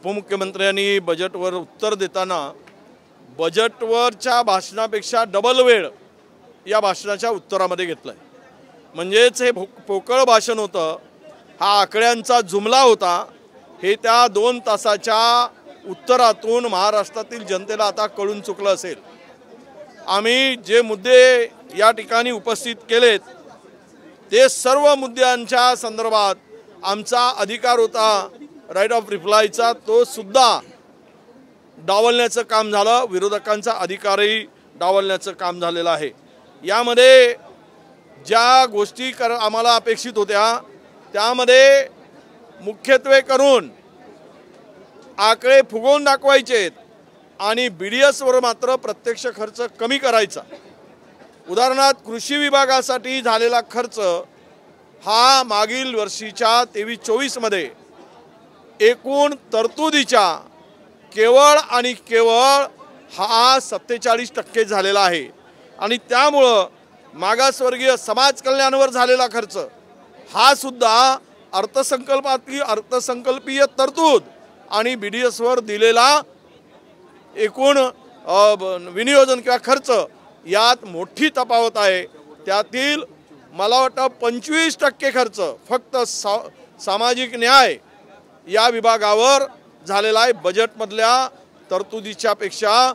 उपमुख्यमंत्र्यांनी बजेटवर उत्तर देताना बजेटवरच्या भाषणापेक्षा डबल वेळ या भाषणाच्या उत्तरामध्ये घेतलाय। म्हणजेच हे पोकळ भाषण होतं, हा आकड्यांचा जुमला होता। हे त्या 2 तासाच्या उत्तरातून महाराष्ट्रातील जनतेला आता कळून चुकलं असेल। आम्ही जे मुद्दे या ठिकाणी उपस्थित केलेत ते सर्व मुद्द्यांच्या संदर्भात आमचा अधिकार होता राईट ऑफ रिप्लायचा, तो सुद्धा डावलण्याचं काम झालं। विरोधकांचा अधिकारही डावलण्याचं काम झालेलं आहे। यामध्ये ज्या गोष्टी आम्हाला अपेक्षित होत्या त्यामध्ये मुख्यत्वे करून आकडे फुगवून दाखवायचे आणि BDS वर मात्र प्रत्यक्ष खर्च कमी करायचा। उदाहरणार्थ कृषी विभागासाठी झालेला खर्च हा मागील वर्षीच्या 23-24 मध्ये एकूण तरतुदीच्या केवळ आणि केवळ हा 47% झालेला आहे। आणि त्यामुळं मागासवर्गीय समाज कल्याणावर झालेला खर्च हा सुद्धा अर्थसंकल्पीय तरतूद आणि BDS वर दिलेला एकूण विनियोजन किंवा खर्च यात मोठी तफावत आहे। त्यातील मला वाटतं 25% खर्च फक्त सामाजिक न्याय या विभागावर झालेला आहे। बजेटमधल्या तरतुदीच्या पेक्षा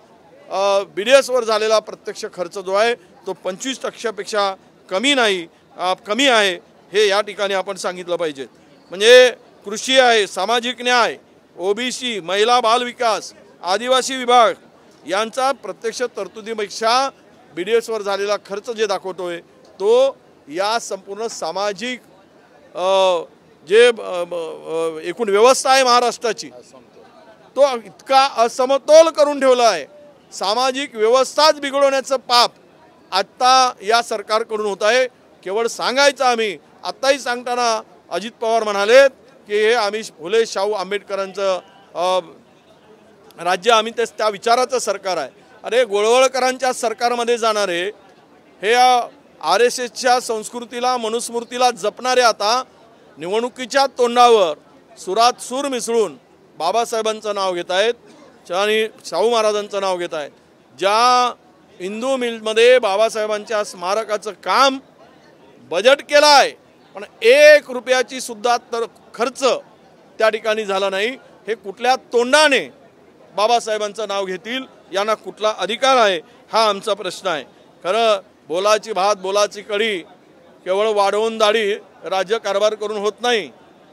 BDS वर झालेला प्रत्यक्ष खर्च जो आहे तो 25% पेक्षा कमी आहे हे या ठिकाणी आपण सांगितलं पाहिजे। म्हणजे कृषी आहे, सामाजिक न्याय, OBC, महिला बाल विकास, आदिवासी विभाग यांचा प्रत्यक्ष तरतुदीपेक्षा BDS वर झालेला खर्च जे दाखवतोय तो या संपूर्ण सामाजिक जे एकूण व्यवस्था आहे महाराष्ट्राची तो इतका असमतोल करून ठेवला आहे। सामाजिक व्यवस्थाच बिघडवण्याचं पाप आता या सरकारकडून होत आहे। केवळ सांगायचं आम्ही आत्ताही सांगताना अजित पवार म्हणालेत की हे आम्ही फुले शाहू आंबेडकरांचं राज्य, आम्ही त्या विचाराचं सरकार आहे। अरे गोळवळकरांच्या सरकारमध्ये जाणारे हे RSSच्या संस्कृतीला मनुस्मृतीला जपणारे आता निवडणुकीच्या तोंडावर सुरात सूर मिसळून बाबासाहेबांचं नाव घेत आहेत आणि शाहू महाराजांचं नाव घेत आहेत। ज्या हिंदू मिलमध्ये बाबासाहेबांच्या स्मारकाचं काम बजेट केलं आहे पण 1 रुपयाची सुद्धा तर खर्च त्या ठिकाणी झाला नाही। हे कुठल्या तोंडाने बाबासाहेबांचं नाव घेतील, यांना कुठला अधिकार आहे हा आमचा प्रश्न आहे। खरं बोलाची भात बोलाची कढी केवळ वाढवून दाढी राज्यकारभार करून होत नाही।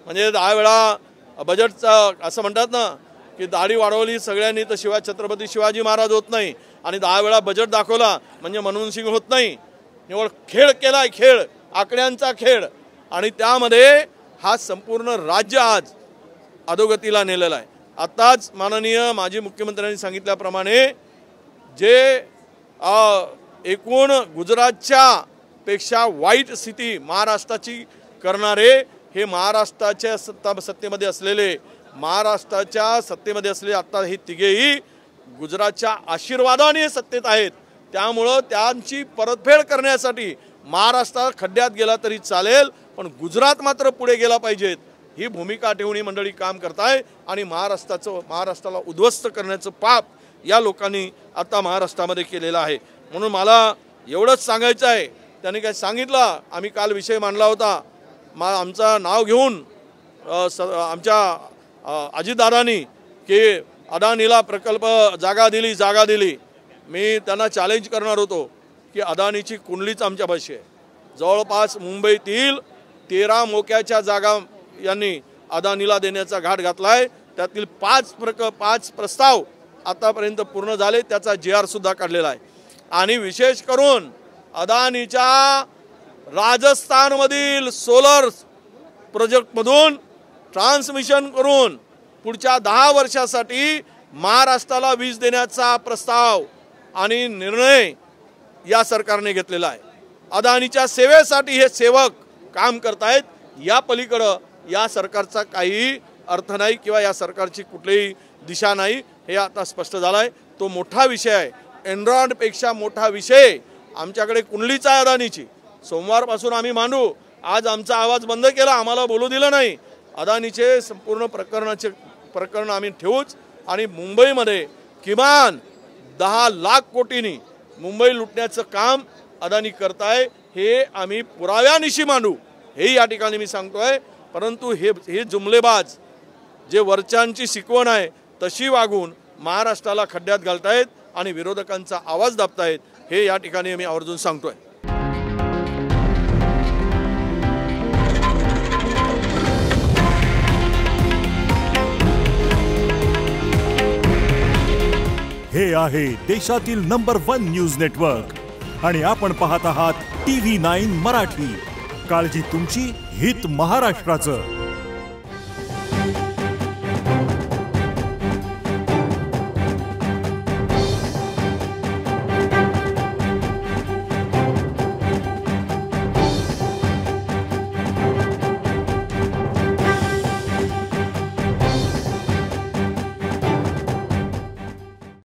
म्हणजे 10 वेळा बजेटचा असं म्हणतात ना की दाढी वाढवली सगळ्यांनी तर छत्रपती शिवाजी महाराज होत नाही, आणि 10 वेळा बजेट दाखवला म्हणजे मनमोहन सिंग होत नाही। निवड खेळ केलाय, खेळ आकड्यांचा खेळ, आणि त्यामध्ये हा संपूर्ण राज्य आज अधोगतीला नेलेला आहे। आताच माननीय माजी मुख्यमंत्र्यांनी सांगितल्याप्रमाणे जे एकूण गुजरातच्या पेक्षा वाईट स्थिती महाराष्ट्राची करणारे हे महाराष्ट्राच्या सत्तेमध्ये असलेले आता हे तिघेही गुजरातच्या आशीर्वादाने सत्तेत आहेत। त्यामुळं त्यांची परतफेड करण्यासाठी महाराष्ट्र खड्ड्यात गेला तरी चालेल पण गुजरात मात्र पुढे गेला पाहिजेत ही भूमिका ठेवून ही मंडळी काम करताय। आणि महाराष्ट्राला उद्ध्वस्त करण्याचं पाप या लोकांनी आता महाराष्ट्रामध्ये केलेलं आहे। म्हणून मला एवढंच सांगायचं आहे, त्यांनी काय सांगितलं, आम्ही काल विषय मांडला होता, आमचं नाव घेऊन आमच्या अजितदादांनी की अदानीला प्रकल्प जागा दिली। मी त्यांना चॅलेंज करणार होतो की अदानीची कुंडलीच आमच्यापाशी आहे। जवळपास मुंबईतील 13 मोक्याच्या जागा यांनी अदानीला देण्याचा घाट घातलाय। त्यातील 5 प्रस्ताव आतापर्यंत पूर्ण झाले, त्याचा JR सुद्धा काढलेला आहे। आणि विशेष करून अदानीच्या राजस्थानमधील सोलर प्रोजेक्टमधून ट्रान्समिशन करून पुढच्या 10 वर्षासाठी महाराष्ट्राला वीज देण्याचा प्रस्ताव आणि निर्णय या सरकारने घेतलेला आहे। अदानीच्या सेवेसाठी हे सेवक काम करतायत, या पलीकडे या सरकारचा काही अर्थ नाही किंवा या सरकारची कुठलीही दिशा नाही, हे आता स्पष्ट झालं आहे। तो मोठा विषय आहे, एनरॉनपेक्षा मोठा विषय आमच्याकडे कुंडलीचा आहे अदानीची। सोमवारपासून आम्ही मांडू, आज आमचा आवाज बंद केला, आम्हाला बोलू दिलं नाही। अदानीचे संपूर्ण प्रकरण आम्ही ठेवूच आणि मुंबईमध्ये किमान 10 लाख कोटींनी मुंबई लुटण्याचं काम अदानी करताय हे आम्ही पुराव्यानिशी मांडू हे या ठिकाणी मी सांगतोय। परंतु हे जुमलेबाज जे वरच्यांची शिकवण आहे तशी वागून महाराष्ट्राला खड्ड्यात घालतायत आणि विरोधकांचा आवाज दाबतायत हे या ठिकाणी मी आवर्जून सांगतोय। हे आहे देशातील नंबर 1 न्यूज नेटवर्क आणि आपण पाहत आहात TV9 मराठी। काळजी तुमची, हित महाराष्ट्राचं।